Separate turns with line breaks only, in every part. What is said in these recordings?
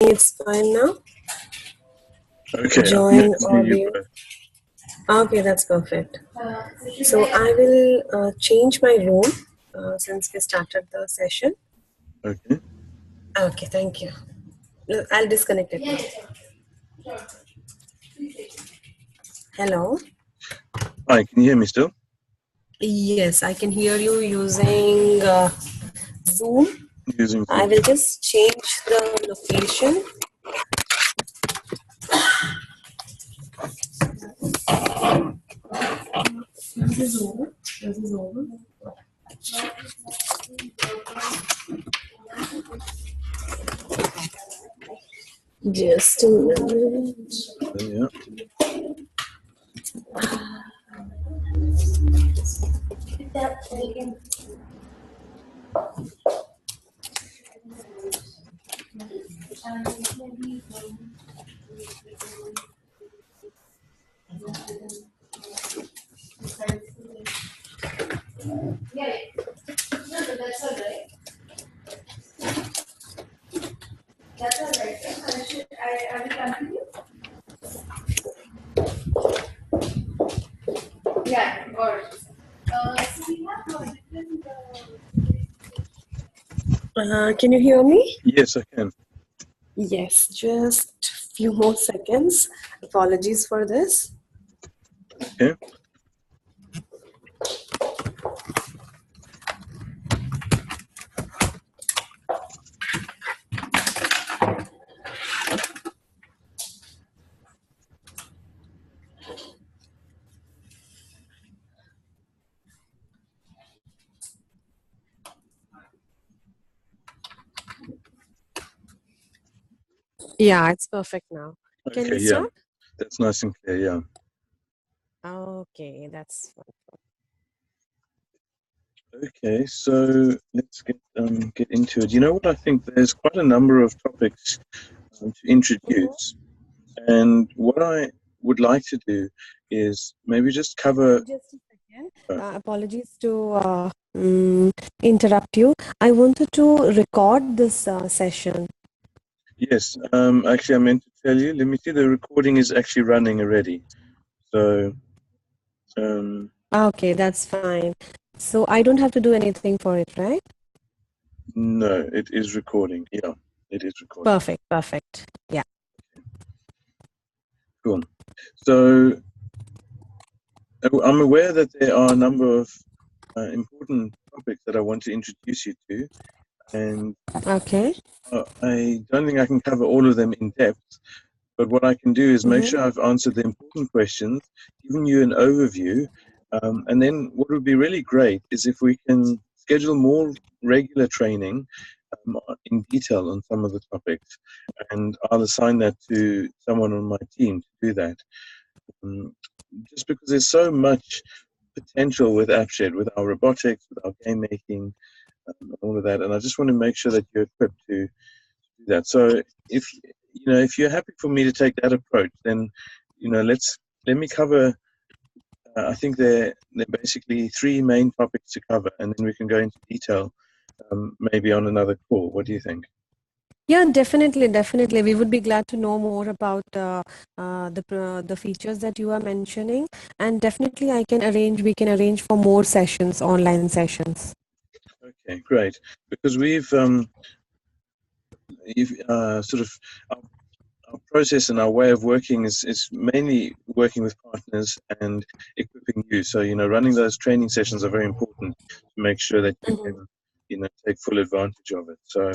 it's fine now.
Okay,
Join
I can hear you
audio.
both.
Okay, that's perfect. So I will change my room since we started the session.
Okay.
Okay, thank you. I'll disconnect it now. Hello.
Hi, can you hear me still?
Yes, I can hear you using Zoom.
Using
I
Zoom.
will just change the location. This is over. This is over. Just a minute.
Yeah.
Yeah, no, that's all right. That's all right. I will continue. Yeah, or so we have different. Can you hear me?
Yes, I can.
Yes, just few more seconds. Apologies for this.
Okay.
Yeah, it's perfect now. Can we
Okay, yeah.
start?
That's nice and clear, yeah.
Okay, that's fine.
Okay, so let's get into it. You know what? I think there's quite a number of topics to introduce, and what I would like to do is maybe just cover.
Just a second. Apologies to interrupt you. I wanted to record this session.
Yes, actually, I meant to tell you. Let me see. The recording is actually running already. So,
Okay, that's fine. So I don't have to do anything for it, right?
no, it is recording. Yeah, it is recording.
Perfect, perfect. Yeah.
Cool. So, I'm aware that there are a number of important topics that I want to introduce you to, and
Okay.
I don't think I can cover all of them in depth, but what I can do is make sure I've answered the important questions, given you an overview, and then what would be really great is if we can schedule more regular training in detail on some of the topics, and I'll assign that to someone on my team to do that. Just because there's so much potential with AppShed, with our robotics, with our game making, all of that, and I just want to make sure that you're equipped to do that. So if you're happy for me to take that approach, then let me cover. I think there are basically three main topics to cover, and then we can go into detail maybe on another call. What do you think?
Yeah, definitely, definitely. We would be glad to know more about the features that you are mentioning, and definitely we can arrange for more sessions, online sessions.
Okay, great. Because sort of our process and our way of working is mainly working with partners and equipping you. So running those training sessions are very important to make sure that you can take full advantage of it. So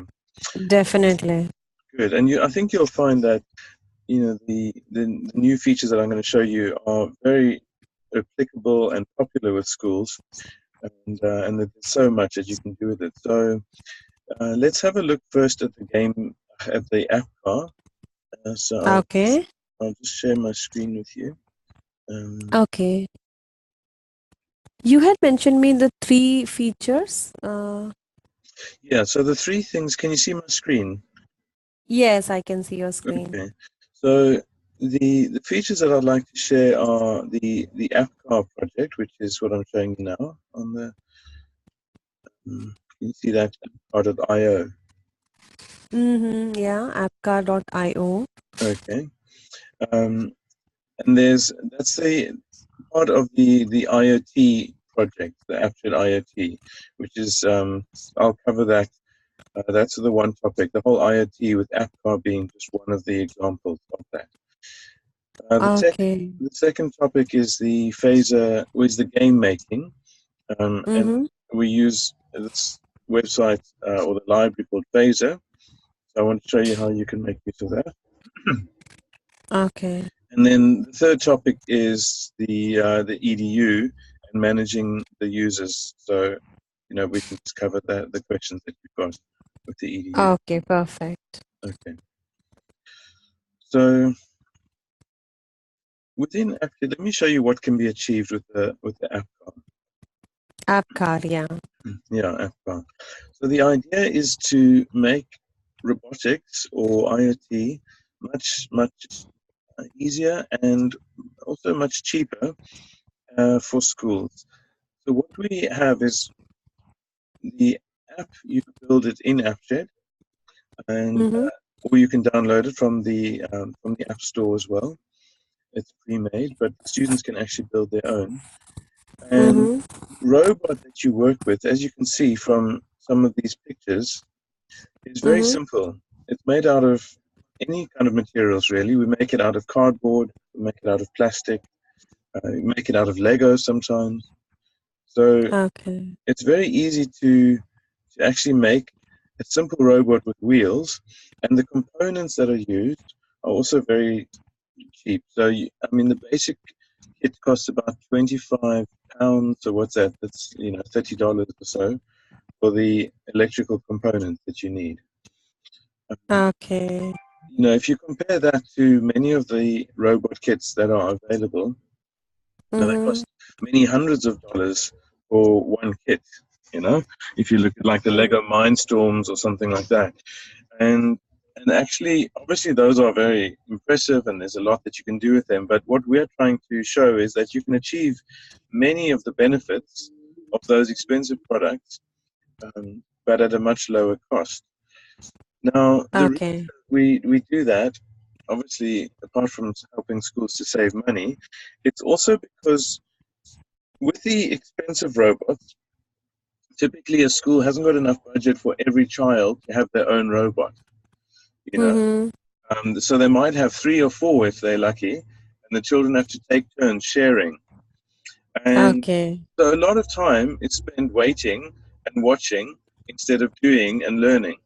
Definitely.
good. And I think you'll find that the new features that I'm going to show you are very applicable and popular with schools, and there's so much that you can do with it. So let's have a look first at the app car. So
Okay.
I'll just share my screen with you.
Okay. You had mentioned me the three features.
Yeah, so the three things, can you see my screen?
Yes, I can see your screen.
Okay. So the features that I'd like to share are the app car project, which is what I'm showing you now on the you can see that app.io.
Yeah, appcar.io.
Okay. Um, and that's the part of the IoT project, the AppShed IoT, which is I'll cover that. That's the one topic, the whole IoT with AppCar being just one of the examples of that.
Okay.
The second topic is the phaser, is the game making, and
Mm-hmm.
we use this website or the library called Phaser. So I want to show you how you can make use of that.
Okay.
And then the third topic is the EDU and managing the users. So we can just cover the questions that you've got with the EDU.
Okay, perfect.
Okay. So within AppShed, let me show you what can be achieved with the app car.
Appcar, yeah.
Yeah, app car. So the idea is to make robotics or IoT much easier and also much cheaper for schools. So what we have is the app. You can build it in AppShed, and
Mm-hmm.
or you can download it from the App Store as well. It's pre-made, but students can actually build their own. And
Mm-hmm.
robot that you work with, as you can see from some of these pictures, is very
Mm-hmm.
simple. It's made out of any kind of materials, really. We make it out of cardboard, we make it out of plastic, we make it out of Lego sometimes. So
Okay.
it's very easy to actually make a simple robot with wheels, and the components that are used are also very cheap. So, I mean, the basic kit costs about £25. So what's that? That's $30 or so for the electrical components that you need.
Okay.
If you compare that to many of the robot kits that are available, they
Mm-hmm.
cost many hundreds of dollars for one kit. If you look at like the Lego Mindstorms or something like that, and actually, obviously, those are very impressive, and there's a lot that you can do with them. But what we're trying to show is that you can achieve many of the benefits of those expensive products, but at a much lower cost. Now, the reason
Okay.
we do that, obviously, apart from helping schools to save money, it's also because with the expensive robots, typically a school hasn't got enough budget for every child to have their own robot. You know,
Mm-hmm.
so they might have 3 or 4 if they're lucky, and the children have to take turns sharing. And
Okay.
so a lot of time is spent waiting and watching instead of doing and learning.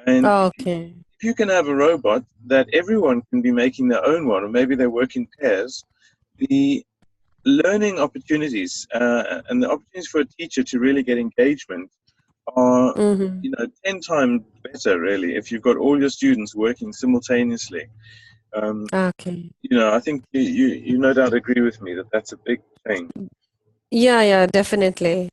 And
Okay.
if you can have a robot that everyone can be making their own one, or maybe they work in pairs, the learning opportunities and the opportunities for a teacher to really get engagement are,
Mm-hmm.
10 times better, really, if you've got all your students working simultaneously. Um,
Okay.
I think you no doubt agree with me that that's a big change.
Yeah, yeah, definitely.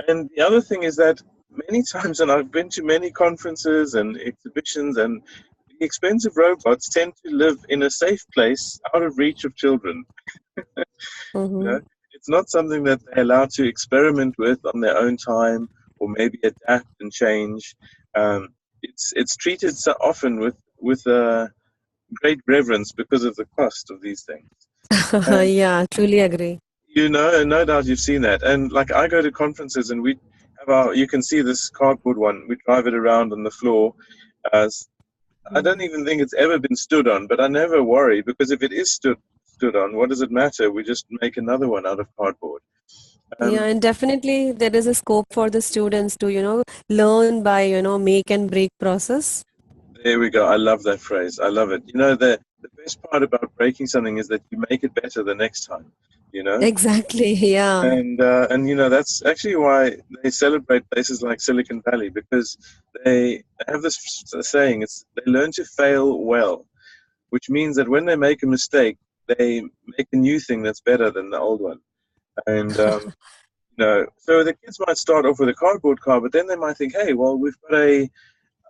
And the other thing is that many times, and I've been to many conferences and exhibitions, and the expensive robots tend to live in a safe place out of reach of children. You
Mm-hmm.
know, it's not something that they're allowed to experiment with on their own time or maybe adapt and change. It's treated so often with great reverence because of the cost of these things. And
Yeah, truly agree.
no doubt you've seen that. And like I go to conferences and we have you can see this cardboard one. We drive it around on the floor. As I don't
Mm.
even think it's ever been stood on, but I never worry because if it is stood on, what does it matter? We just make another one out of cardboard.
Yeah,
Um,
and definitely there is a scope for the students to, learn by, make and break process.
there we go. I love that phrase. I love it. The best part about breaking something is that you make it better the next time. You know.
Exactly, yeah.
And that's actually why they celebrate places like Silicon Valley, because they have this saying, it's they learn to fail well, which means that when they make a mistake, they make a new thing that's better than the old one. And so the kids might start off with a cardboard car, but then they might think, hey, well, we've got a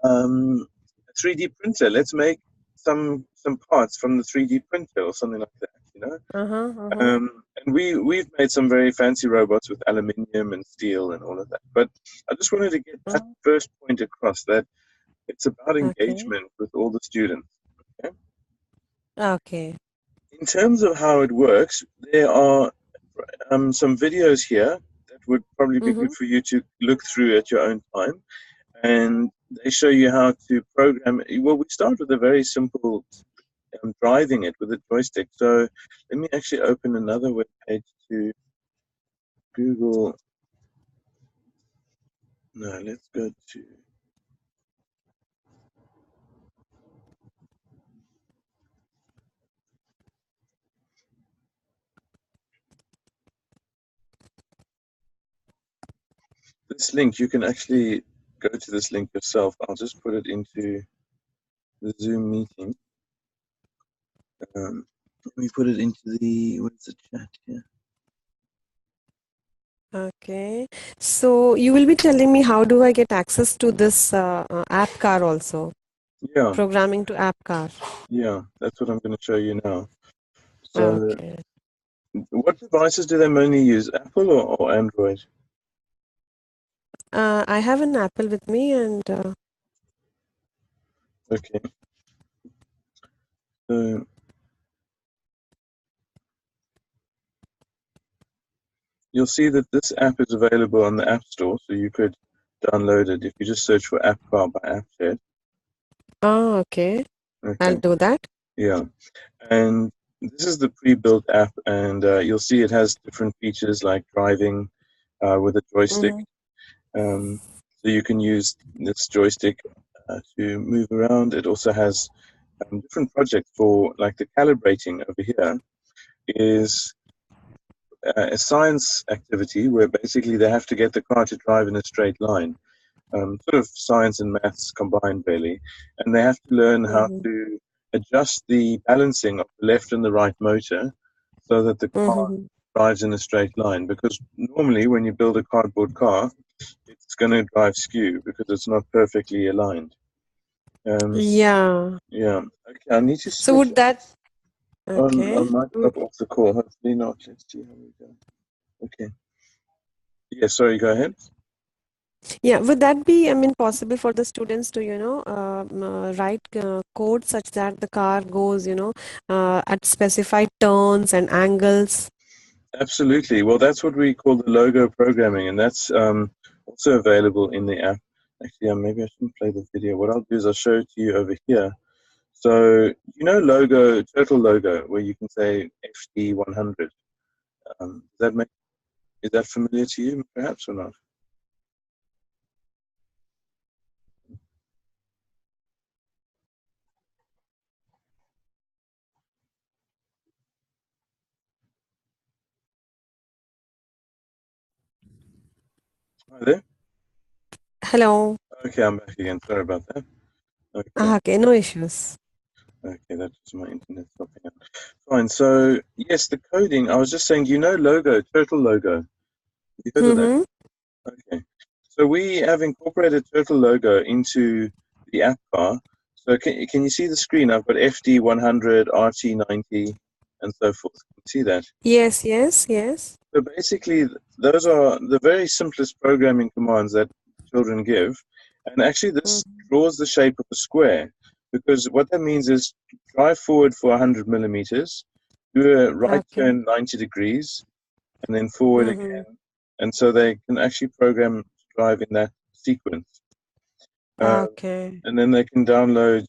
3D printer. Let's make some parts from the 3D printer or something like that.
Uh-huh, uh-huh.
And we've made some very fancy robots with aluminium and steel and all of that. But I just wanted to get that
Uh-huh.
first point across, that It's about
Okay.
engagement with all the students. Okay?
Okay.
In terms of how it works, there are some videos here that would probably be good
Mm-hmm.
for you to look through at your own time. And they show you how to program. Well, we start with a very simple driving it with a joystick. So let me actually open another web page to Google. No, let's go to. This link, you can actually go to this link yourself. I'll just put it into the Zoom meeting. Let me put it into what's the chat here?
Okay. So you will be telling me how do I get access to this app car also?
Yeah,
Programming to app car.
yeah, that's what I'm going to show you now. So,
Okay.
what devices do they mainly use, Apple or Android?
I have an Apple with me and
Okay, so you'll see that this app is available on the App Store, so you could download it if you just search for App Car by AppShed.
oh, okay. I'll
Okay,
do that.
yeah, and this is the pre-built app, and you'll see it has different features like driving with a joystick.
Mm-hmm.
So you can use this joystick to move around. It also has different projects for like the calibrating over here is a science activity where basically they have to get the car to drive in a straight line, sort of science and maths combined really, and they have to learn how
Mm-hmm.
to adjust the balancing of the left and the right motor so that the car
Mm-hmm.
drives in a straight line, because normally when you build a cardboard car it's going to drive skew because it's not perfectly aligned.
Yeah.
Yeah, okay, I need to
So
switch
would that
on. I
okay?
might
Would,
drop off the call, hopefully not. Let's see how we go. Okay, yeah, sorry, go ahead.
yeah, would that be, I mean, possible for the students to, write code such that the car goes, at specified turns and angles?
Absolutely. Well, that's what we call the logo programming, and that's also available in the app. Actually, maybe I shouldn't play the video. What I'll do is I'll show it to you over here. So, logo, turtle logo, where you can say FD100. Is that familiar to you, perhaps, or not? Hi there.
Hello.
Okay, I'm back again. Sorry about that. Okay,
Ah, okay, no issues.
okay, that's just my internet stopping out. Fine. So, yes, the coding. I was just saying, logo, turtle logo. Have you heard of that?
Mm-hmm.
Okay. So we have incorporated turtle logo into the app bar. So can you see the screen? I've got FD100, RT90, and so forth. Can you see that?
Yes, yes, yes.
So basically, those are the very simplest programming commands that children give. And actually, this
Mm-hmm.
draws the shape of a square, because what that means is drive forward for 100 millimeters, do a right
Okay.
turn 90 degrees, and then forward
Mm-hmm.
again. And so they can actually program to drive in that sequence.
Okay.
And then they can download,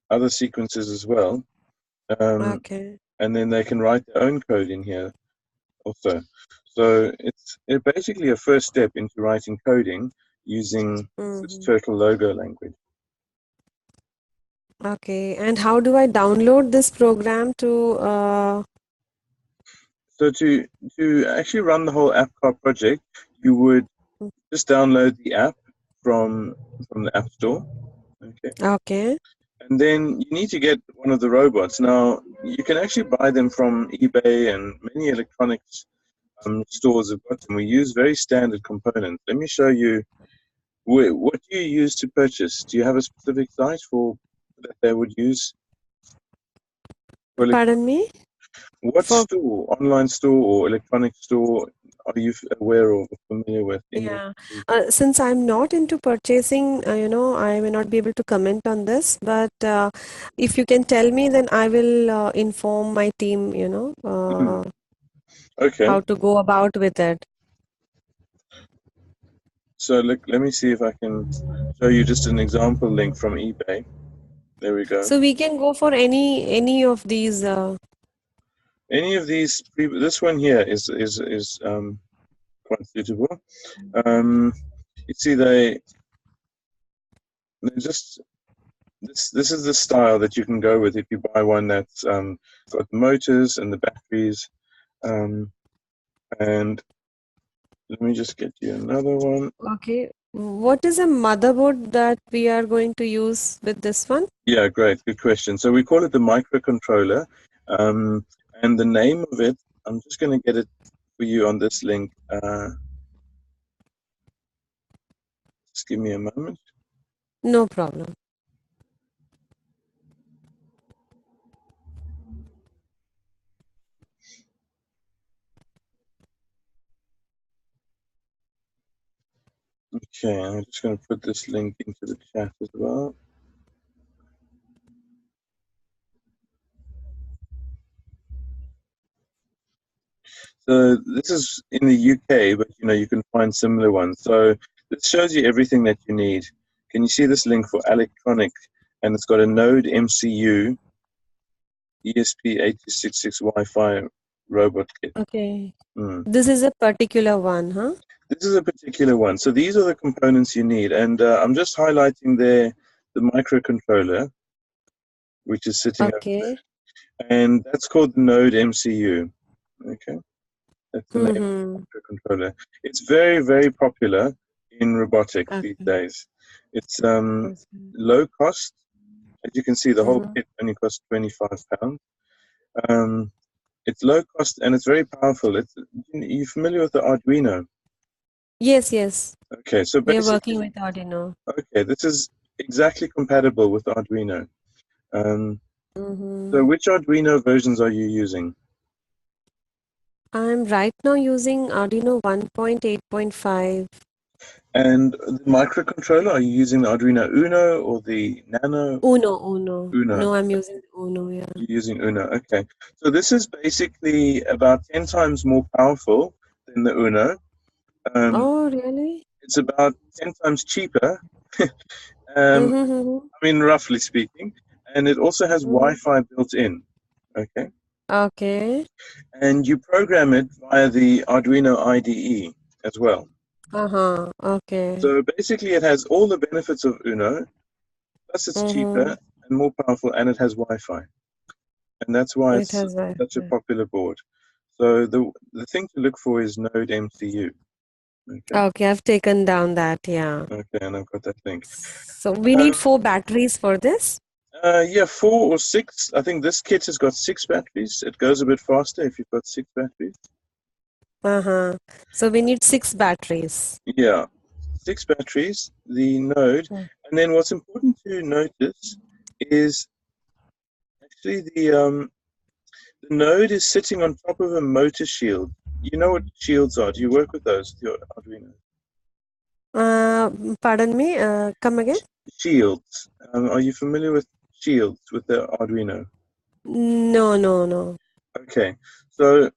other sequences as well. Um,
Okay.
and then they can write their own code in here also. So it's basically a first step into writing coding using this
Mm-hmm.
Turtle logo language.
Okay. And how do I download this program to
So to actually run the whole AppCar project, you would just download the app from the App Store. Okay.
okay.
And then you need to get one of the robots. Now, you can actually buy them from eBay, and many electronics stores have got them. We use very standard components. Let me show you. What do you use to purchase? Do you have a specific site that they would use for
Pardon me?
what
For
store, online store or electronic store are you aware of or familiar with any of
Yeah.
these?
Since I'm not into purchasing, I may not be able to comment on this, but if you can tell me, then I will inform my team,
Mm, okay,
how to go about with it.
so let me see if I can show you just an example link from eBay. There we go.
So we can go for any of these.
Any of these, this one here is quite suitable. Um, you see, they just this is the style that you can go with if you buy one that's got the motors and the batteries. Um, and let me just get you another one.
Okay. What is a motherboard that we are going to use with this one?
Yeah, great, good question. So we call it the microcontroller, um, and the name of it. I'm just going to get it for you on this link. Just give me a moment.
No problem.
Okay, I'm just going to put this link into the chat as well. So this is in the UK, but you can find similar ones. So this shows you everything that you need. Can you see this link for electronic? And it's got a Node MCU ESP8266 Wi-Fi robot kit.
Okay.
Mm.
This is a particular one, huh?
This is a particular one. So these are the components you need, and I'm just highlighting there the microcontroller, which is sitting over
Okay.
there, and that's called the Node MCU. Okay. That's the name of
Mm-hmm.
the microcontroller. It's very, very popular in robotics these
Okay.
days. It's
Okay.
low cost. As you can see, the whole
Mm-hmm.
kit only costs £25. Um, it's low cost and it's very powerful. You familiar with the Arduino?
Yes, yes.
Okay, so
We are working
basically,
with Arduino.
okay, this is exactly compatible with Arduino. Um, so
Mm-hmm.
which Arduino versions are you using?
I'm right now using Arduino 1.8.5.
And the microcontroller, are you using the Arduino Uno or the Nano?
Uno.
Uno.
No, I'm using Uno, yeah.
You're using Uno, okay. So this is basically about 10 times more powerful than the Uno.
Oh, really?
It's about 10 times cheaper, um,
Mm-hmm.
I mean, roughly speaking. And it also has
Mm-hmm.
Wi-Fi built in, okay?
Okay.
And you program it via the Arduino IDE as well.
Uh-huh. Okay.
So basically it has all the benefits of Uno, plus it's
Mm-hmm.
cheaper and more powerful, and it has Wi-Fi. And that's why
It
it's
has
such a
Wi-Fi.
popular board. So the thing to look for is Node MCU. Okay,
Okay, I've taken down that, yeah.
okay, and I've got that link.
So we need
Um,
4 batteries for this.
yeah, 4 or 6. I think this kit has got 6 batteries. It goes a bit faster if you've got 6 batteries.
Uh-huh. So we need 6 batteries.
Yeah, 6 batteries, the node.
Mm.
And then what's important to notice is actually the node is sitting on top of a motor shield. You know what shields are? Do you work with those with your Arduino?
Pardon me, come again?
Shields. Are you familiar with shields with the Arduino?
No.
Okay, so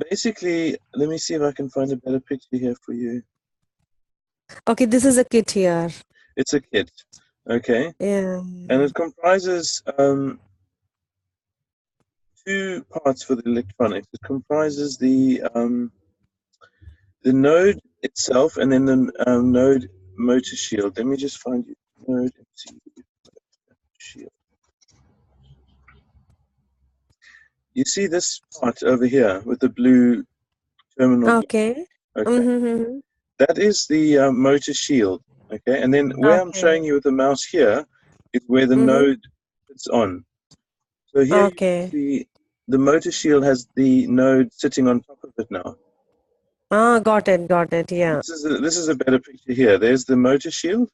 basically, let me see if I can find a better picture here for you.
Okay, this is a kit here.
It's a kit, okay,
Yeah.
and it comprises 2 parts for the electronics. It comprises the node itself and then the node motor shield. Let me just find you node MCU shield. You see this part over here with the blue terminal block?
Okay.
Okay,
Mm-hmm.
that is the motor shield. Okay, and then where I'm
Okay.
showing you with the mouse here is where the
Mm-hmm.
node is on. So here you can
Okay.
see the motor shield has the node sitting on top of it now.
Ah, got it. Yeah.
This is a better picture here. There's the motor shield.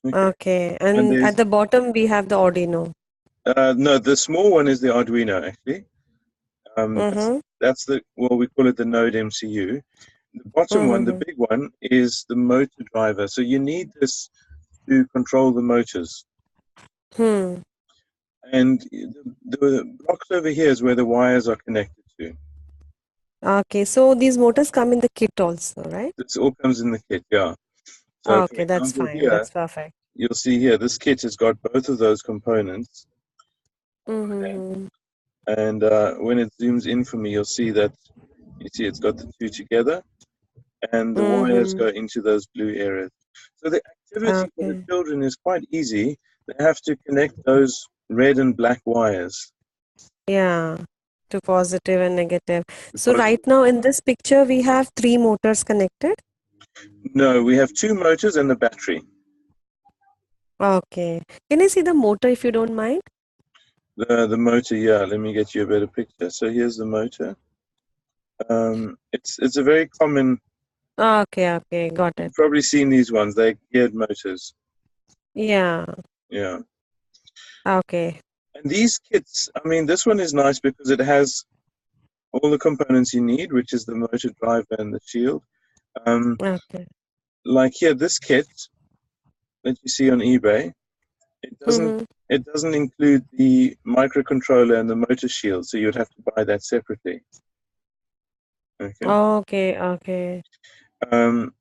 Okay,
Okay.
and
And at
there's
the bottom we have the Arduino.
no, the small one is the Arduino actually. Um, that's
Mm-hmm.
that's the, well, we call it the Node MCU, The bottom one, the
Mm-hmm.
big one, is the motor driver. So you need this to control the motors.
Hmm.
And the blocks over here is where the wires are connected to.
Okay, so these motors come in the kit also, right?
This all comes in the kit, yeah. So, for
Okay, that's
example,
fine.
here,
That's perfect.
you'll see here, this kit has got both of those components.
Mm-hmm.
And when it zooms in for me, you'll see that, you see it's got the two together, and the wires
Mm-hmm.
go into those blue areas. So the activity for the
Okay.
children is quite easy. They have to connect those red and black wires.
Yeah, to positive and negative. So
Because,
right now in this picture, we have three motors connected.
no, we have two motors and a battery.
Okay. Can I see the motor if you don't mind?
The motor, yeah, let me get you a better picture. So here's the motor. It's a very common.
Okay, okay, got it.
You've probably seen these ones. They're geared motors.
Yeah,
Yeah.
okay,
And these kits, I mean, this one is nice because it has all the components you need, which is the motor driver and the shield. Um,
okay.
like here, this kit that you see on eBay, it doesn't
Mm-hmm.
it doesn't include the microcontroller and the motor shield, so you'd have to buy that separately. Okay.
Okay, okay,
Um,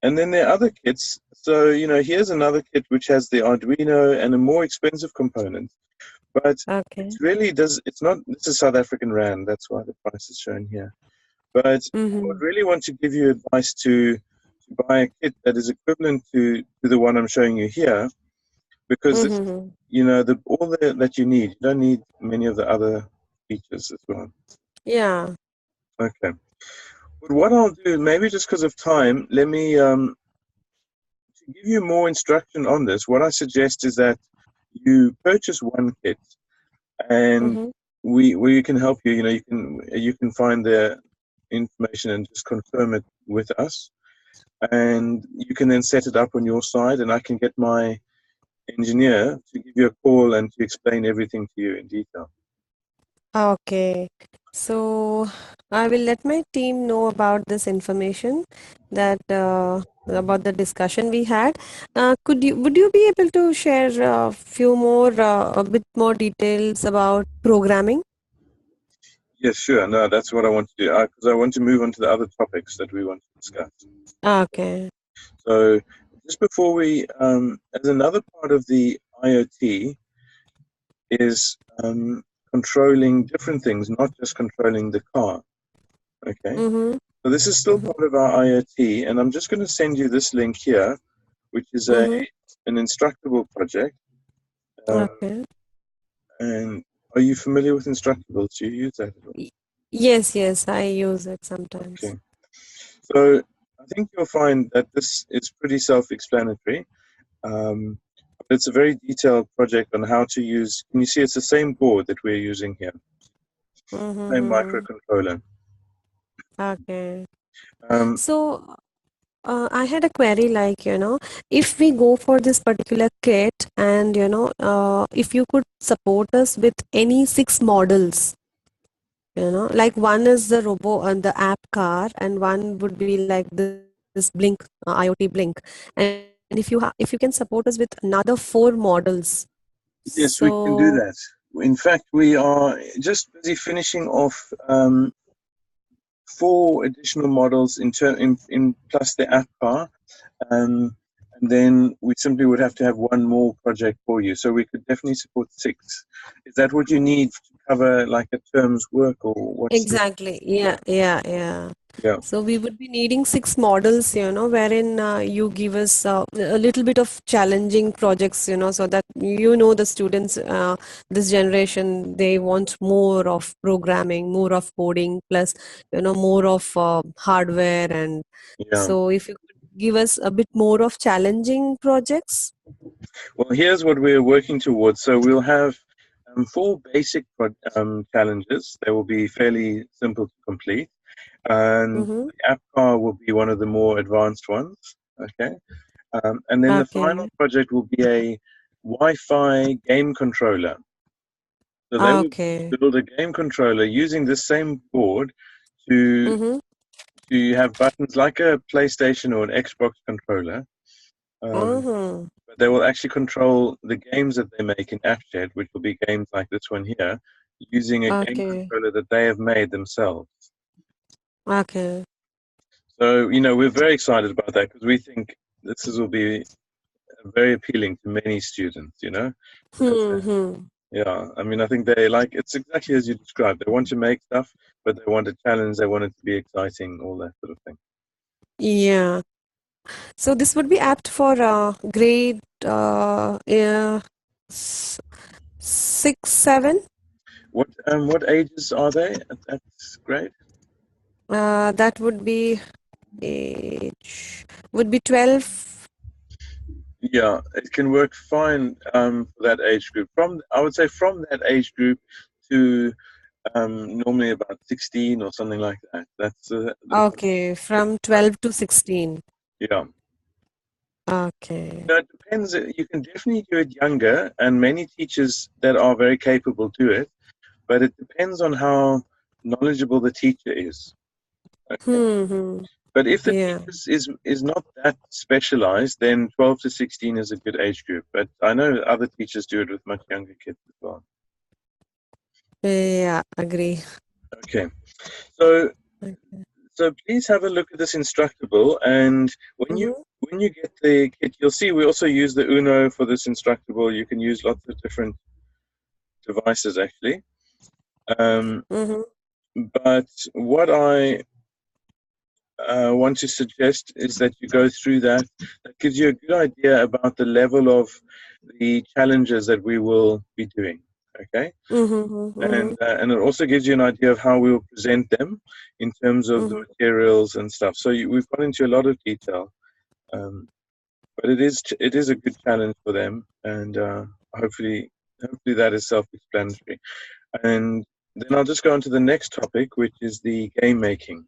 and then there are other kits. So here's another kit which has the Arduino and a more expensive component, but
okay.
it's really does. It's not. This is South African rand. That's why the price is shown here. But I would
Mm-hmm.
really want to give you advice to buy a kit that is equivalent to the one I'm showing you here, because this,
Mm-hmm.
all that you need. You don't need many of the other features as well.
Yeah.
Okay. But what I'll do, maybe just because of time, let me to give you more instruction on this. What I suggest is that you purchase one kit, and
Mm-hmm.
we can help you. You can find the information and just confirm it with us, and you can then set it up on your side, and I can get my engineer to give you a call and to explain everything to you in detail.
Okay. So I will let my team know about this information that about the discussion we had. Would you be able to share a bit more details about programming?
Yes, sure. No, that's what I want to do, because I want to move on to the other topics that we want to discuss.
Okay.
So, just before as another part of the IoT is controlling different things, not just controlling the car. Okay.
Mm-hmm.
So this is still
Mm-hmm.
part of our IoT, and I'm just going to send you this link here, which is
Mm-hmm.
an instructable project. Um,
Okay.
and are you familiar with instructables? Do you use that at all?
Y- Yes, yes, I use it sometimes.
Okay. So I think you'll find that this is pretty self-explanatory. Um, but it's a very detailed project on how to use. Can you see it's the same board that we're using here, same
Mm-hmm.
microcontroller.
Okay.
Um,
So I had a query like, if we go for this particular kit and, if you could support us with any six models, like one is the the app car, and one would be like this Blink, IoT Blink. And if you can support us with another four models.
yes, we can
So,
do that. In fact, we are just busy finishing off 4 additional models in plus the app car. Um, and then we simply would have to have one more project for you. So we could definitely support 6. Is that what you need to cover like a term's work, or what's the?
exactly. Yeah, yeah, yeah.
Yeah,
So we would be needing six models, wherein you give us a little bit of challenging projects, so that the students, this generation, they want more of programming, more of coding, plus more of hardware, and
yeah.
so if you could give us a bit more of challenging projects.
Well, here's what we're working towards. So we'll have 4 basic challenges. They will be fairly simple to complete, and
Mm-hmm.
the app car will be one of the more advanced ones. Okay. And then the final
Okay.
project will be a Wi-Fi game controller. So they will
Okay.
build a game controller using this same board to
Mm-hmm.
to have buttons like a PlayStation or an Xbox controller,
Mm-hmm.
but they will actually control the games that they make in AppShed, which will be games like this one here, using a game
Okay.
controller that they have made themselves.
Okay.
So, we're very excited about that because we think will be very appealing to many students. As
Hmm.
Yeah, I mean, I think they like it's exactly as you described. They want to make stuff, but they want a challenge. They want it to be exciting, all that sort of thing.
Yeah. So this would be apt for grade yeah, 6, 7.
What ages are they at grade?
That would be age would be 12.
Yeah, it can work fine for that age group. I would say from that age group to normally about 16 or something like that. That's
Okay, from 12 to 16.
yeah.
Okay.
No, it depends. You can definitely do it younger, and many teachers that are very capable do it. But it depends on how knowledgeable the teacher is. Okay.
Hmm.
But if the
Yeah.
teacher is not that specialized, then 12 to 16 is a good age group. But I know other teachers do it with much younger kids as well.
Yeah, agree.
Okay. So
Okay.
so please have a look at this instructable, and
Mm-hmm.
when you get the kit, you'll see we also use the Uno for this instructable. You can use lots of different devices actually. Um,
Mm-hmm.
but what I want to suggest is that you go through that. That gives you a good idea about the level of the challenges that we will be doing. Okay,
Mm-hmm. Mm-hmm.
and it also gives you an idea of how we will present them in terms of the
Mm-hmm.
materials and stuff. So we've gone into a lot of detail, um, but it is a good challenge for them, and hopefully that is self-explanatory. And then I'll just go on to the next topic, which is the game making.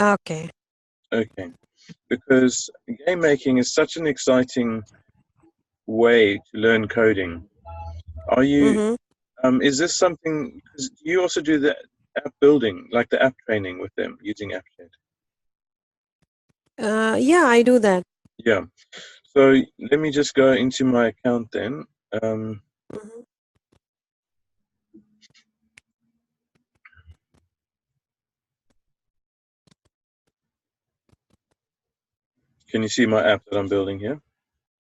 Okay.
Okay. Because game making is such an exciting way to learn coding. Are you?
Mm-hmm.
Is this something? Because you also do the app building, like the app training with them using AppShed.
Yeah, I do that.
Yeah. So let me just go into my account then. Um,
Mm-hmm.
can you see my app that I'm building here?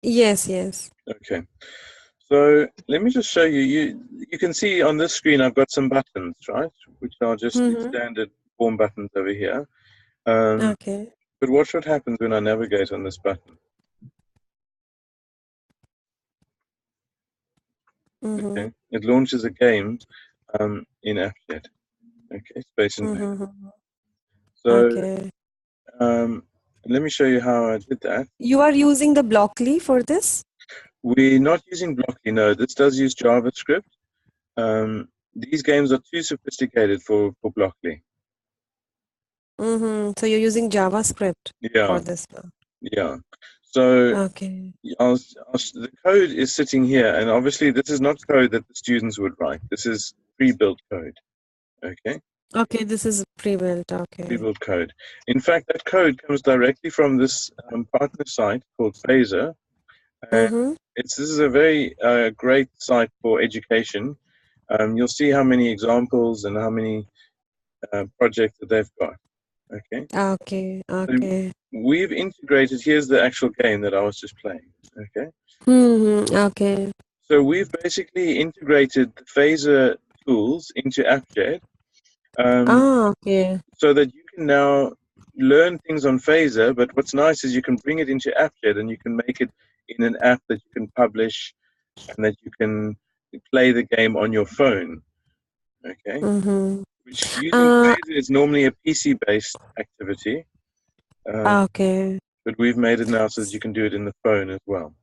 Yes, yes.
Okay. So let me just show you. You can see on this screen I've got some buttons, right? Which are just the
Mm-hmm.
standard form buttons over here. Um,
Okay.
but watch what happens when I navigate on this button.
Mm-hmm.
Okay, it launches a game in AppShed. Okay, Space Invader.
Mm-hmm.
So
Okay.
um, let me show you how I did that.
You are using the Blockly for this?
We're not using Blockly. No, this does use JavaScript. These games are too sophisticated for Blockly.
Mm-hmm. So you're using JavaScript for
Yeah,
this one.
yeah. So
Okay.
the code is sitting here, and obviously this is not code that the students would write. This is pre-built code. Okay,
Okay, this is pre-built. Okay.
pre-built code. In fact, that code comes directly from this partner site called Phaser, and
Mm-hmm.
this is a very great site for education. You'll see how many examples and how many projects that they've got. Okay,
Okay.
so
Okay.
we've integrated. Here's the actual game that I was just playing. Okay,
Mm-hmm. Okay.
so we've basically integrated the Phaser tools into AppShed, um,
Ah, okay.
so that you can now learn things on Phaser. But what's nice is you can bring it into AppShed and you can make it in an app that you can publish and that you can play the game on your phone. Okay,
Mm-hmm.
which using
Uh,
Phaser is normally a PC-based activity,
okay.
but we've made it now so that you can do it in the phone as well.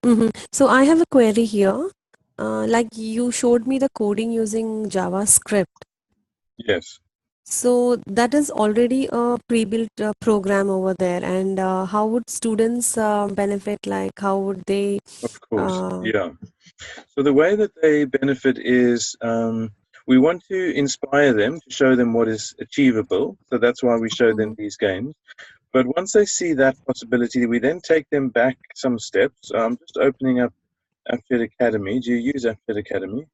Mm-hmm. So I have a query here. Like you showed me the coding using JavaScript.
Yes,
So that is already a pre-built program over there. And how would students benefit? Like how would they?
of course.
Uh,
Yeah. So the way that they benefit is we want to inspire them to show them what is achievable. So that's why we show them
Mhm.
these games. But once they see that possibility, we then take them back some steps. I'm just opening up AppShed Academy. Do you use AppShed Academy?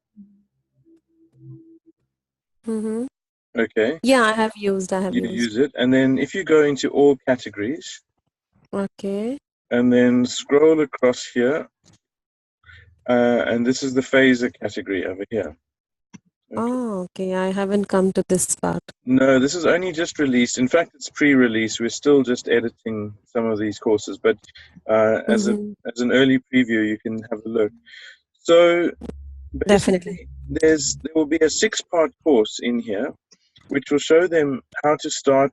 Mm-hmm.
Okay,
Yeah, I have used. I have
you
used.
use it. And then if you go into all categories
Okay.
and then scroll across here, and this is the phaser category over here. Okay.
Oh, okay. I haven't come to this part.
No, this is only just released. In fact, it's pre-release. We're still just editing some of these courses, but as
Mm-hmm.
an early preview, you can have a look. So
Definitely.
basically, there will be a 6-part course in here, which will show them how to start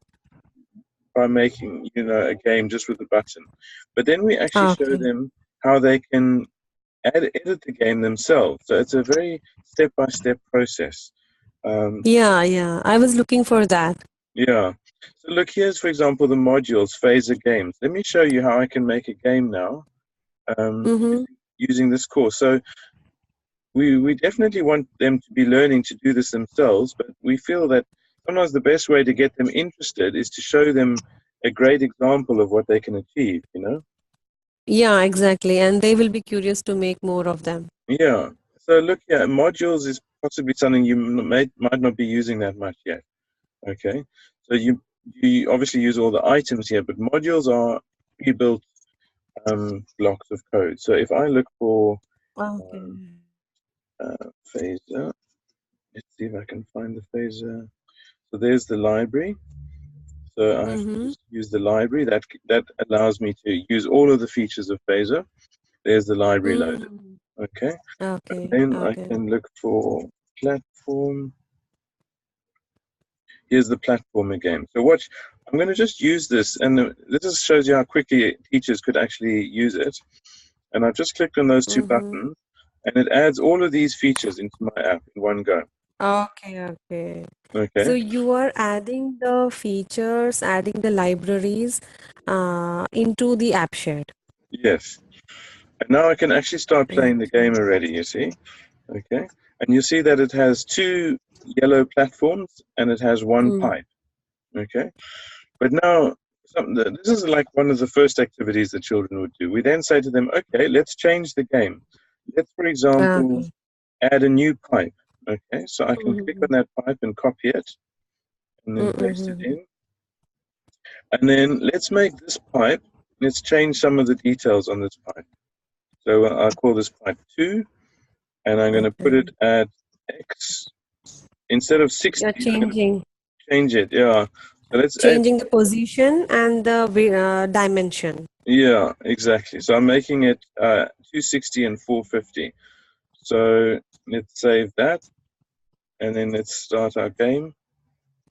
by making a game just with a button. But then we actually show
Okay.
them how they can edit the game themselves. So it's a very step-by-step process.
Yeah, yeah. I was looking for that.
Yeah. So look, here's, for example, the modules, phaser games. Let me show you how I can make a game now
Mm-hmm.
using this course. So we definitely want them to be learning to do this themselves, but we feel that sometimes the best way to get them interested is to show them a great example of what they can achieve.
Yeah, exactly. And they will be curious to make more of them.
Yeah. So look, yeah, modules is possibly something you might not be using that much yet. Okay. So you obviously use all the items here, but modules are pre-built blocks of code. So if I look for
Okay.
um, phaser, let's see if I can find the phaser. So there's the library. So I have to
Mm-hmm.
just use the library. That allows me to use all of the features of phaser. There's the library loaded.
Mm-hmm.
Okay. And
Okay.
then I
Okay.
can look for platform. Here's the platform again. So watch. I'm going to just use this, and this just shows you how quickly teachers could actually use it. And I've just clicked on those two
Mm-hmm.
buttons, and it adds all of these features into my app in one go.
Okay, okay. So
Okay.
you are adding the features, adding the libraries into the app shed.
Yes. And now I can actually start
Great.
playing the game already, you see? Okay. And you see that it has 2 yellow platforms and it has 1
Mm.
pipe. Okay. But now, this is like one of the first activities that children would do. We then say to them, okay, let's change the game. Let's, for example,
Okay.
add a new pipe. Okay. So I can click on
Mm-hmm.
that pipe and copy it and then paste it
Mm-hmm.
in. And then let's make this pipe, let's change some of the details on this pipe. So I'll call this pipe 2, and I'm going to put it
Okay.
at X. Instead of 60,
You're
I'm going to
changing
change it. Yeah. So let's add,
changing the position and the dimension.
yeah, exactly. So I'm making it 260 and 450. So let's save that, and then let's start our game.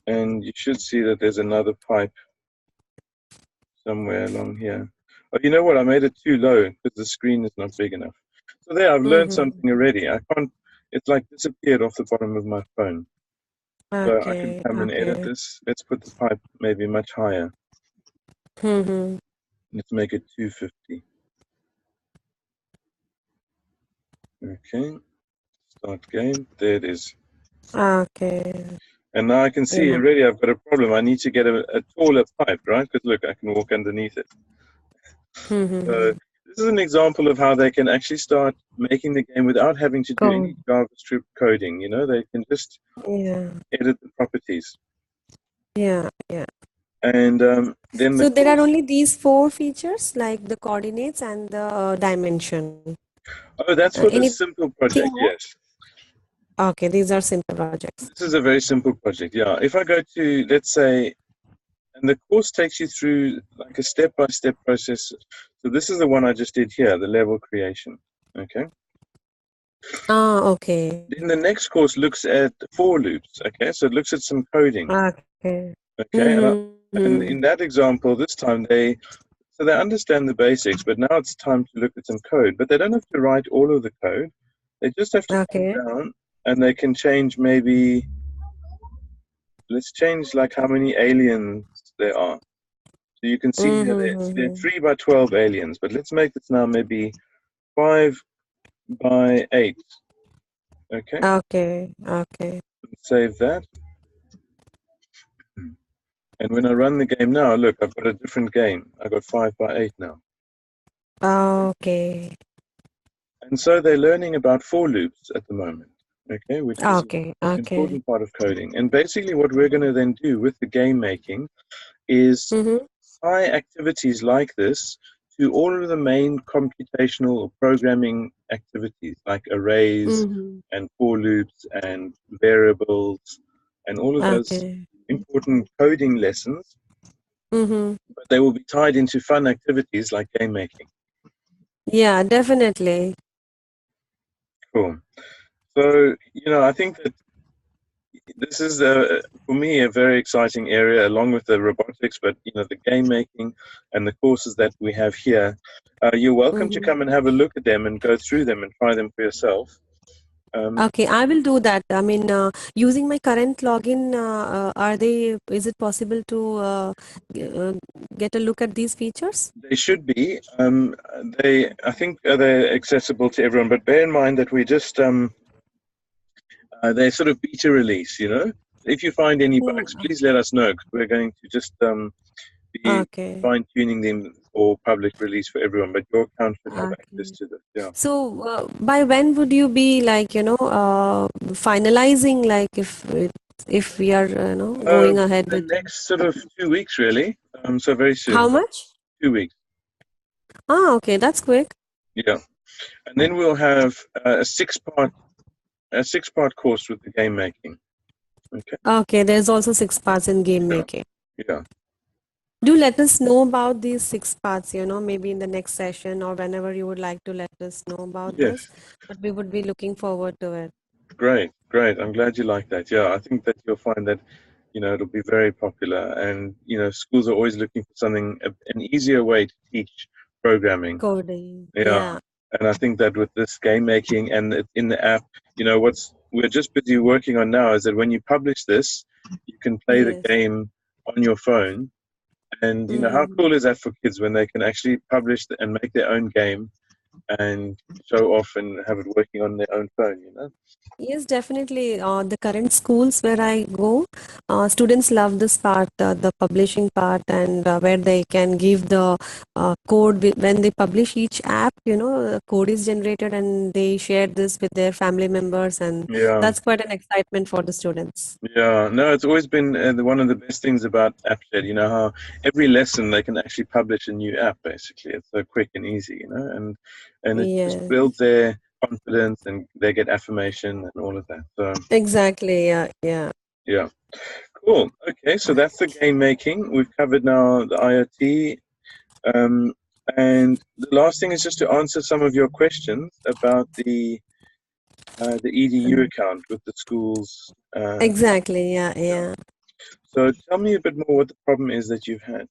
And you should see that there's another pipe somewhere along here. Oh, you know what? I made it too low because the screen is not big enough. So there, I've learned something
Mm-hmm.
already. I can't, it's like disappeared off the bottom of my phone. So I can
Okay.
come and edit
Okay.
this. Let's put the pipe maybe much higher.
Mm-hmm.
Let's make it 250. Okay, start game. There it is.
Okay.
And now I can see
Yeah.
already I've got a problem. I need to get a taller pipe, right? Because look, I can walk underneath it. So
Mm-hmm.
this is an example of how they can actually start making the game without having to do any
Cool.
JavaScript coding. They can just
Yeah.
edit the properties.
Yeah. Yeah.
And then the
So there are
course.
only these four features like the coordinates and the dimension.
Oh, that's for this
Anything
simple project,
more?
yes.
Okay, these are simple projects.
This is a very simple project, yeah. If I go to, let's say, and the course takes you through like a step-by-step process. So this is the one I just did here, the level creation. Okay.
Ah, okay.
Then the next course looks at for loops. Okay, so it looks at some coding.
Okay.
Okay, and
Mm-hmm.
in that example, this time they understand the basics, but now it's time to look at some code. But they don't have to write all of the code. They just have to come
Okay.
down and they can change maybe. Let's change like how many aliens there are. So you can see here there are
Mm-hmm.
3 by 12 aliens, but let's make this now maybe 5 by 8. Okay,
Okay. Okay.
Save that. And when I run the game now, look, I've got a different game. I've got 5 by 8 now.
Okay.
And so they're learning about for loops at the moment, okay, which is
Okay.
an
Okay.
important part of coding. And basically what we're going to then do with the game making is
Mm-hmm.
tie activities like this to all of the main computational or programming activities like arrays
Mm-hmm.
and for loops and variables and all of those
Okay.
important coding lessons,
Mm-hmm.
but they will be tied into fun activities like game making.
Yeah, definitely.
Cool. So, I think that this is, for me, a very exciting area, along with the robotics, but, the game making and the courses that we have here. You're welcome to
Mm-hmm.
come and have a look at them and go through them and try them for yourself.
Okay, I will do that. I mean, using my current login, is it possible to get a look at these features?
They should be. I think they're accessible to everyone, but bear in mind that they're sort of beta release, If you find any bugs, please let us know, 'cause we're going to just be
Okay.
fine-tuning them for public release for everyone, but your account should have access
Okay.
to this. Yeah.
So, by when would you be like, finalizing, like if we are, going ahead
The
with
next sort of 2 weeks, really. So very
how
soon.
much?
2 weeks.
Okay, that's quick.
Yeah. And then we'll have a six-part course with the game making. Okay.
Okay, there's also 6 parts in game
Yeah.
making.
Yeah.
Do let us know about these 6 parts, maybe in the next session or whenever you would like to let us know about
Yes.
this. But we would be looking forward to it.
Great. Great. I'm glad you like that. Yeah. I think that you'll find that, it'll be very popular. And, schools are always looking for an easier way to teach programming.
Coding.
Yeah.
Yeah.
And I think that with this game making and in the app, what's we're just busy working on now is that when you publish this, you can play the
Yes.
game on your phone. And how
Mm-hmm.
cool is that for kids when they can actually publish and make their own game and show off and have it working on their own phone?
Yes, definitely. The current schools where I go, students love this part, the publishing part, and where they can give the code when they publish each app, the code is generated and they share this with their family members, and
Yeah.
that's quite an excitement for the students.
Yeah, no, it's always been one of the best things about AppShed. How every lesson they can actually publish a new app. Basically, it's so quick and easy. And it just
Yes,
builds their confidence and they get affirmation and all of that. So
exactly. Yeah, yeah.
yeah, cool. Okay, so that's the game making. We've covered now the IoT, and the last thing is just to answer some of your questions about the EDU account with the schools.
Exactly. Yeah,
Yeah.
yeah.
So tell me a bit more what the problem is that you've had.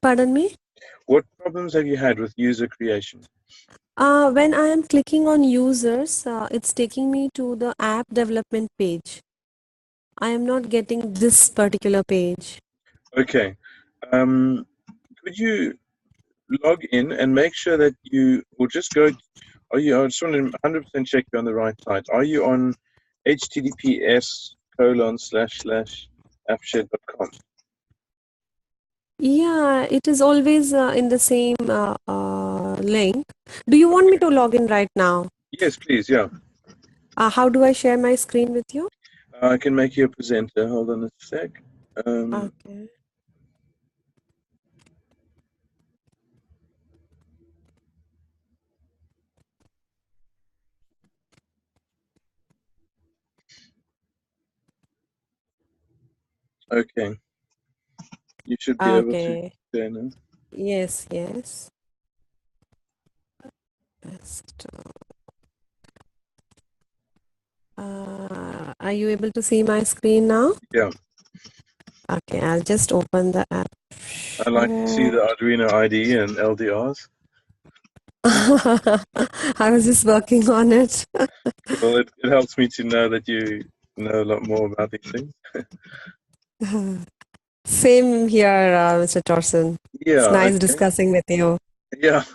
Pardon me?
What problems have you had with user creation?
When I am clicking on users, it's taking me to the app development page. I am not getting this particular page.
Okay. Could you log in and make sure that you will just go? I just want to 100% check you're on the right site. Are you on https://appshed.com?
Yeah, it is always in the same link. Do you want me to log in right now?
Yes, please. Yeah.
How do I share my screen with you?
I can make you a presenter. Hold on a sec.
Okay.
Okay. You should be able to
Okay.
share now.
Yes, yes. Just, are you able to see my screen now?
Yeah.
Okay, I'll just open the app.
I like to see the
Share.
Arduino IDE and LDRs.
I was just working on it.
Well, it helps me to know that you know a lot more about these things.
Same here, Mr. Torson. It's
Yeah,
nice
okay.
discussing with you.
Yeah,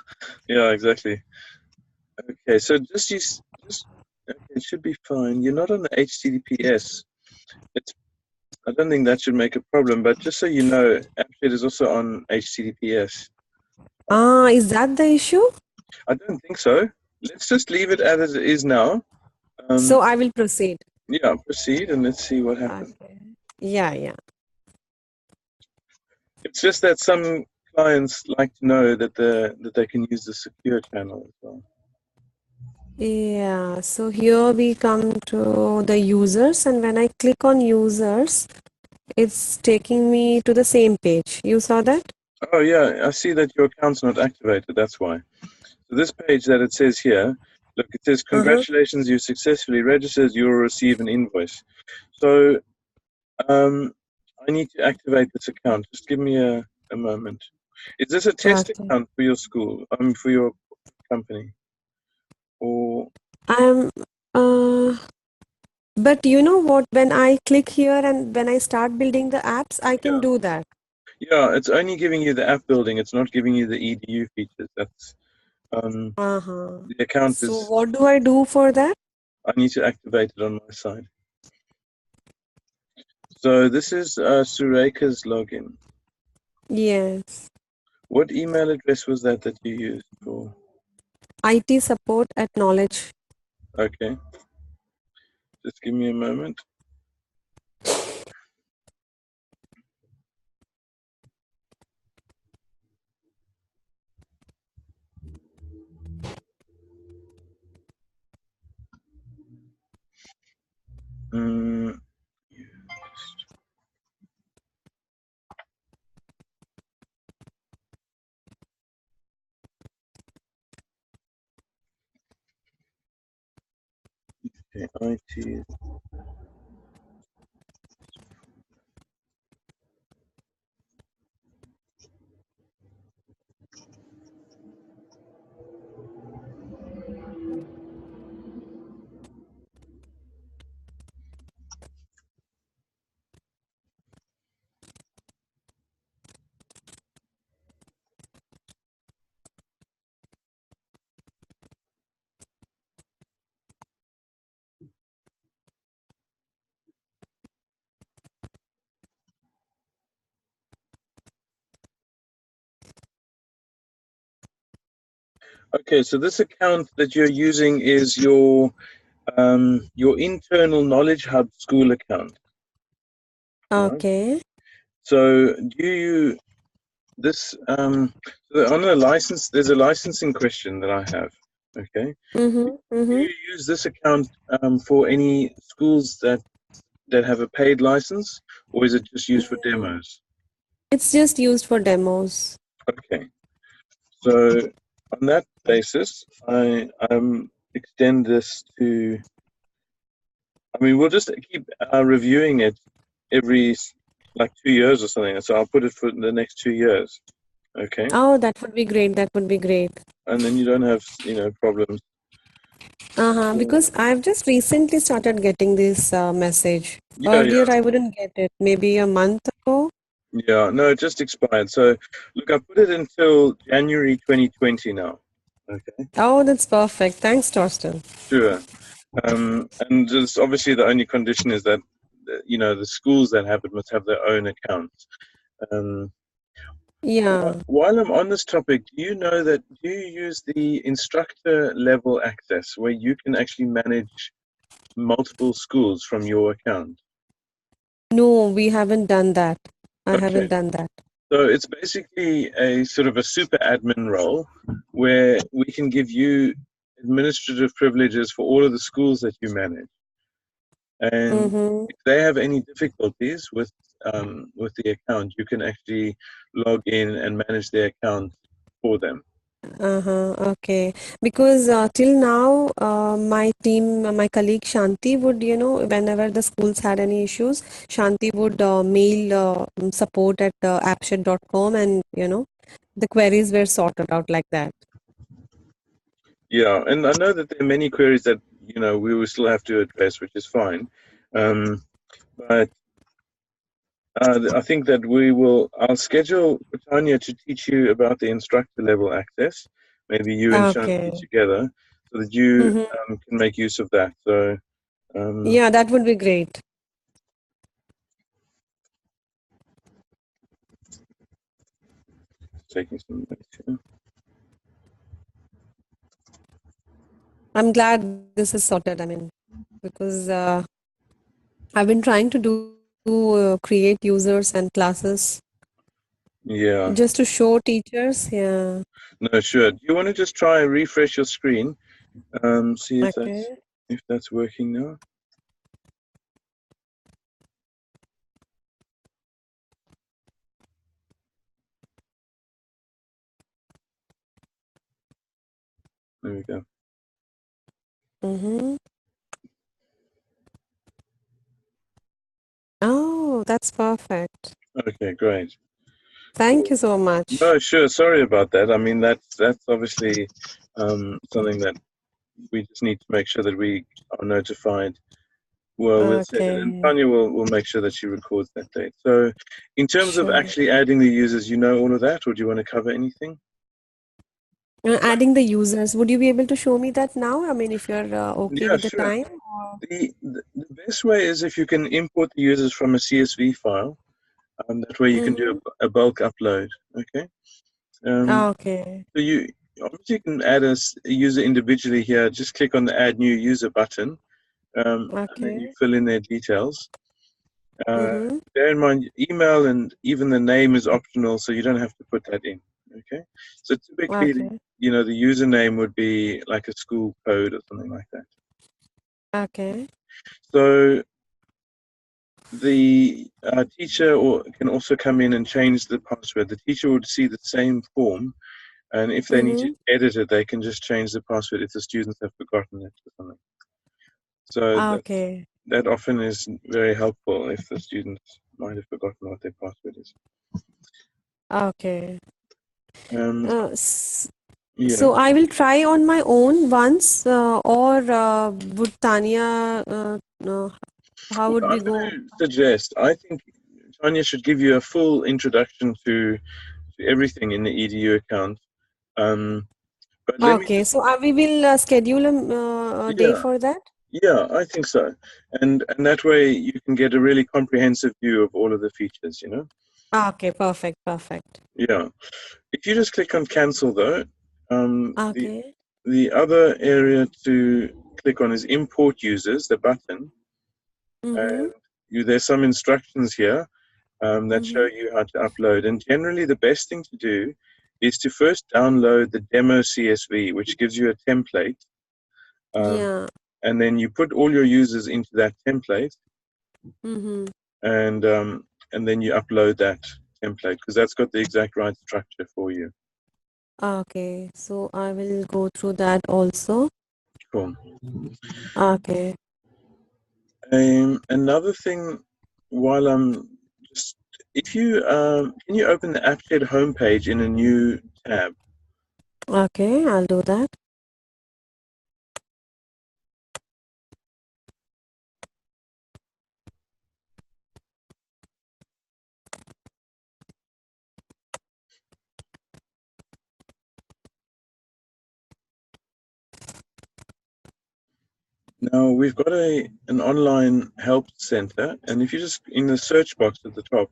exactly. Okay, so just okay, it should be fine. You're not on the HTTPS. It's I don't think that should make a problem, but just so you know, AppShed is also on HTTPS.
Is that the issue?
I don't think so. Let's just leave it as it is now.
So I will proceed.
Yeah, proceed and let's see what happens.
Okay. Yeah, yeah.
It's just that some clients like to know that they can use the secure channel as well.
Yeah, so here we come to the users, and when I click on users, it's taking me to the same page. You saw that?
Oh yeah, I see that your account's not activated. That's why. So this page that it says here, look, it says congratulations, you successfully registered. You will receive an invoice. So I need to activate this account. Just give me a moment. Is this a test
Okay.
account for your school? For your company? Or
I'm, but you know what? When I click here and when I start building the apps, I can
yeah,
do that.
yeah, it's only giving you the app building. It's not giving you the EDU features. That's
Uh-huh.
the account
So
is.
what do I do for that?
I need to activate it on my side. So this is Sureka's login.
Yes.
What email address was that you used for?
IT support at knowledge.
Okay, just give me a moment. Mm, okay, IT. Okay, so this account that you're using is your internal Knowledge Hub school account, right?
Okay.
So do you this so on a license? There's a licensing question that I have. Okay,
Mm-hmm.
do
Mm-hmm.
you use this account for any schools that have a paid license, or is it just used for demos?
It's just used for demos.
Okay, so on that basis, I extend this to. I mean, we'll just keep reviewing it every like 2 years or something. So I'll put it for the next 2 years. Okay,
Oh, that would be great. That would be great.
and then you don't have problems.
Uh-huh.
So,
Because I've just recently started getting this message.
yeah,
Earlier,
yeah,
I wouldn't get it. Maybe a month ago.
yeah. No, it just expired. So look, I put it until January 2020 now. Okay,
Oh, that's perfect. Thanks, Torsten.
sure. And just obviously the only condition is that the schools that have it must have their own accounts. Um,
Yeah.
While I'm on this topic, do you use the instructor level access where you can actually manage multiple schools from your account?
No, we haven't done that. I haven't
Okay.
done that.
So it's basically a sort of a super admin role where we can give you administrative privileges for all of the schools that you manage. And
Mm-hmm.
if they have any difficulties with the account, you can actually log in and manage their account for them.
Uh-huh. Okay. Because till now, my team, my colleague Shanti would, whenever the schools had any issues, Shanti would mail support at appshed.com, and, the queries were sorted out like that.
Yeah, and I know that there are many queries that we will still have to address, which is fine. But I think that I'll schedule Tanya to teach you about the instructor level access. Maybe you and Shanti
Okay.
together. so that you
Mm-hmm.
can make use of that. So
Yeah, that would be great.
taking some notes here.
I'm glad this is sorted. I mean, because I've been trying to do create users and classes
Yeah,
just to show teachers. Yeah.
no, sure. Do you want to just try and refresh your screen? See
Okay.
if that's working now. There we go.
Mm-hmm. Oh, that's perfect.
Okay, great.
Thank you so much.
No, sure. Sorry about that. I mean, that's obviously something that we just need to make sure that we are notified. Well, we'll set it, and
Okay.
Tanya will make sure that she records that date. So, in terms of
Sure.
actually adding the users, you know all of that, or do you want to cover anything?
Adding the users, would you be able to show me that now? I mean, if you're okay
Yeah,
with the
sure.
time. Or...
The best way is if you can import the users from a CSV file. That way you can do
Mm-hmm.
a bulk upload. Okay. Um,
Okay.
so you obviously can add a user individually here. Just click on the Add New User button, and then you
Okay.
fill in their details.
Mm-hmm.
Bear in mind, email and even the name is optional, so you don't have to put that in. Okay. So typically,
Okay.
the username would be like a school code or something like that.
Okay.
So the teacher can also come in and change the password. The teacher would see the same form, and if they need to
Mm-hmm.
edit it, they can just change the password if the students have forgotten it or something. So
Okay.
that often is very helpful if the students might have forgotten what their password is.
Okay.
Um,
Uh, s-
yeah.
so I will try on my own once, or would Tanya, how
Well,
would we
I'm
go?
going to suggest, I think Tanya should give you a full introduction to everything in the EDU account. But let me
Okay,
just,
so we will schedule a day
yeah,
for that.
yeah, I think so. And that way you can get a really comprehensive view of all of the features.
Okay, perfect, perfect.
Yeah. If you just click on cancel though, the
Okay.
the other area to click on is import users, the button,
Mm-hmm.
and there's some instructions here that show
Mm-hmm.
you how to upload. And generally, the best thing to do is to first download the demo CSV, which gives you a template, um,
Yeah.
and then you put all your users into that template,
Mm-hmm.
and then you upload that template because that's got the exact right structure for you.
Okay, so I will go through that also.
Cool.
Okay.
Another thing, while I'm just, if you can you open the AppShed homepage in a new tab?
Okay, I'll do that.
Now we've got an online help center, and if you just in the search box at the top,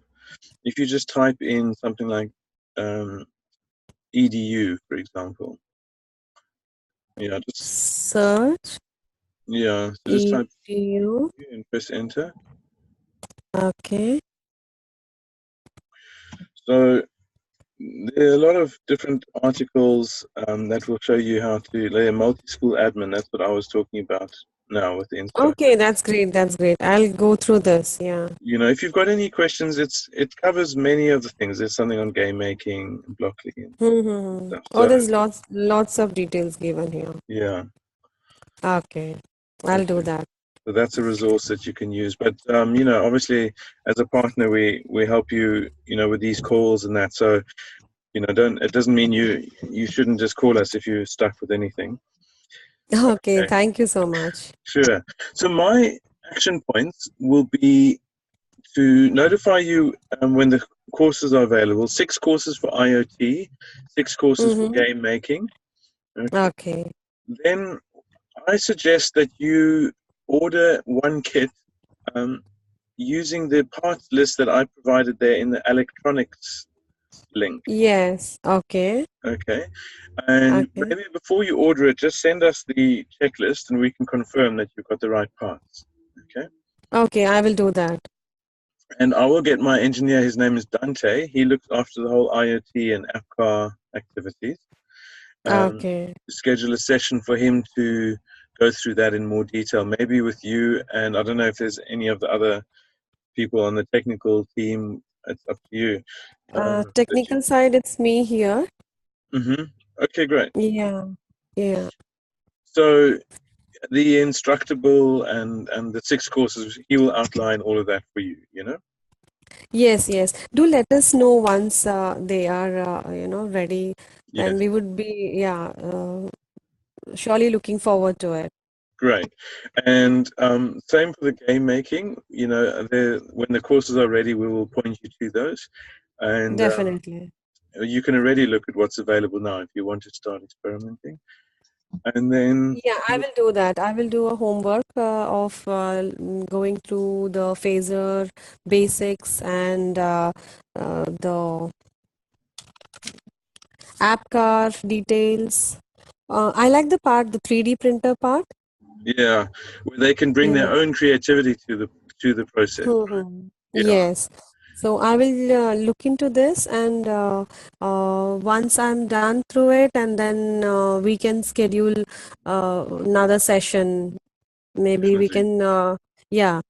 if you just type in something like um, edu, for example, just
Search
so just type
EDU.
and press enter.
Okay.
So there are a lot of different articles that will show you how to lay a multi-school admin. That's what I was talking about now with the instruction.
Okay, that's great. That's great. I'll go through this. Yeah.
If you've got any questions, it covers many of the things. There's something on game making, blockly, and
Mm-hmm.
stuff.
Oh,
So
there's lots of details given here.
yeah,
Okay, I'll do
okay.
that.
So that's a resource that you can use. But obviously, as a partner, we help you, with these calls and that. So don't it doesn't mean you shouldn't just call us if you're stuck with anything.
Okay,
Okay,
thank you so much.
sure. So my action points will be to notify you when the courses are available. 6 courses for IoT, 6 courses for
Mm-hmm.
game making. Okay.
Okay.
then I suggest that you order one kit um, using the parts list that I provided there in the electronics link.
Yes. Okay.
Okay. And
Okay.
maybe before you order it, just send us the checklist and we can confirm that you've got the right parts. Okay.
Okay, I will do that.
And I will get my engineer, his name is Dante. He looks after the whole IoT and app car activities.
Okay.
Schedule a session for him to go through that in more detail, maybe with you. And I don't know if there's any of the other people on the technical team. It's up to you. That you.
Technical side, it's me here.
Okay, great.
Yeah. Yeah.
So the instructable and the 6 courses, he will outline all of that for you. You know.
Yes, yes. Do let us know once they are, ready. Then
Yes.
we would be, yeah, surely looking forward to it.
Great. And same for the game making. You know, when the courses are ready, we will point you to those. And
Definitely.
you can already look at what's available now if you want to start experimenting. And then,
Yeah, I will do that. I will do a homework of going through the phaser basics and the app car details. I like the part, the 3D printer part.
yeah, where they can bring their
Mm.
own creativity to the process, right?
Mhm.
Yeah.
Yes. So I will look into this, and once I'm done through it, and then we can schedule another session. Maybe we
Definitely.
can, yeah,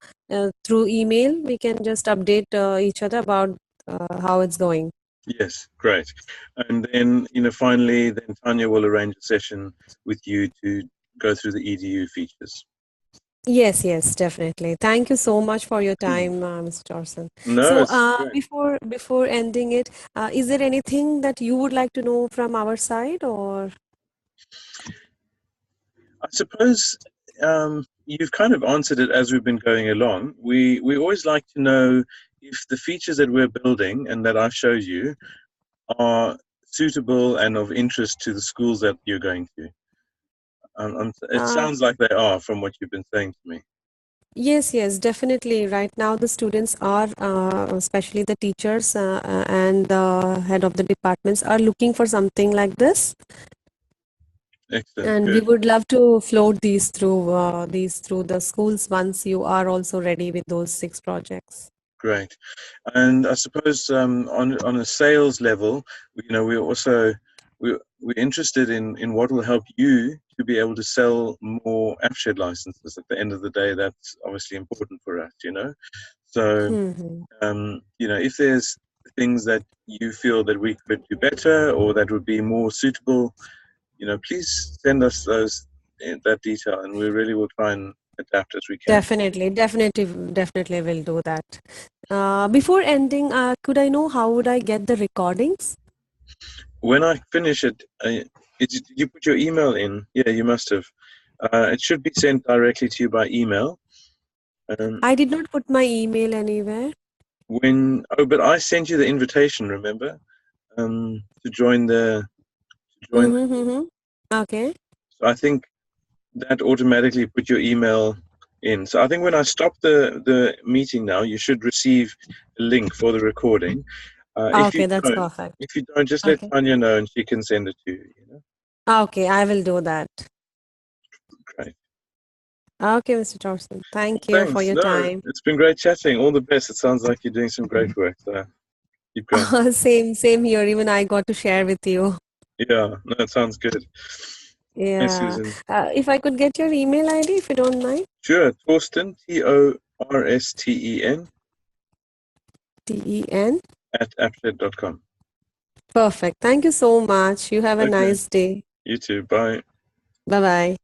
through email, we can just update each other about how it's going.
Yes, great. And then, finally, then Tanya will arrange a session with you to go through the EDU features.
Yes, yes, definitely. Thank you so much for your time, Mr. Orson.
No,
So,
it's great.
before ending it, is there anything that you would like to know from our side, or?
I suppose you've kind of answered it as we've been going along. We always like to know if the features that we're building and that I've showed you are suitable and of interest to the schools that you're going to. It
Uh,
sounds like they are from what you've been saying to me.
yes, yes, definitely. Right now, the students are, especially the teachers and the head of the departments, are looking for something like this.
Excellent,
And we
good.
would love to float these through the schools once you are also ready with those 6 projects.
Great. And I suppose on a sales level, we're also we're interested in what will help you to be able to sell more AppShed licenses. At the end of the day, that's obviously important for us. So
Hmm.
if there's things that you feel that we could do better or that would be more suitable, please send us that detail, and we really will try and adapt as we can.
Definitely, definitely, definitely will do that. Before ending, could I know how would I get the recordings?
When I finish it, did you put your email in? Yeah, you must have. It should be sent directly to you by email. Um,
I did not put my email anywhere.
but I sent you the invitation. Remember, to join the
Mm-hmm,
call.
mm-hmm. Okay.
So I think that automatically put your email in. So I think when I stop the meeting now, you should receive a link for the recording. If you
Okay, that's
don't,
perfect.
just let
Okay.
Tanya know, and she can send it to you.
Okay, I will do that.
Great.
Okay, Mr. Johnson.
Well,
Thank you for
thanks.
your
No,
time.
it's been great chatting. All the best. It sounds like you're doing some great work. So keep going.
Same here. Even I got to share with you.
Yeah, no, it sounds good. Thanks,
Yeah.
Susan.
If I could get your email ID, if you don't mind.
Sure, Torsten, Torsten,
TEN.
at appshed.com.
Perfect. Thank you so much. You have a
Okay,
nice day.
you too. Bye.
Bye bye.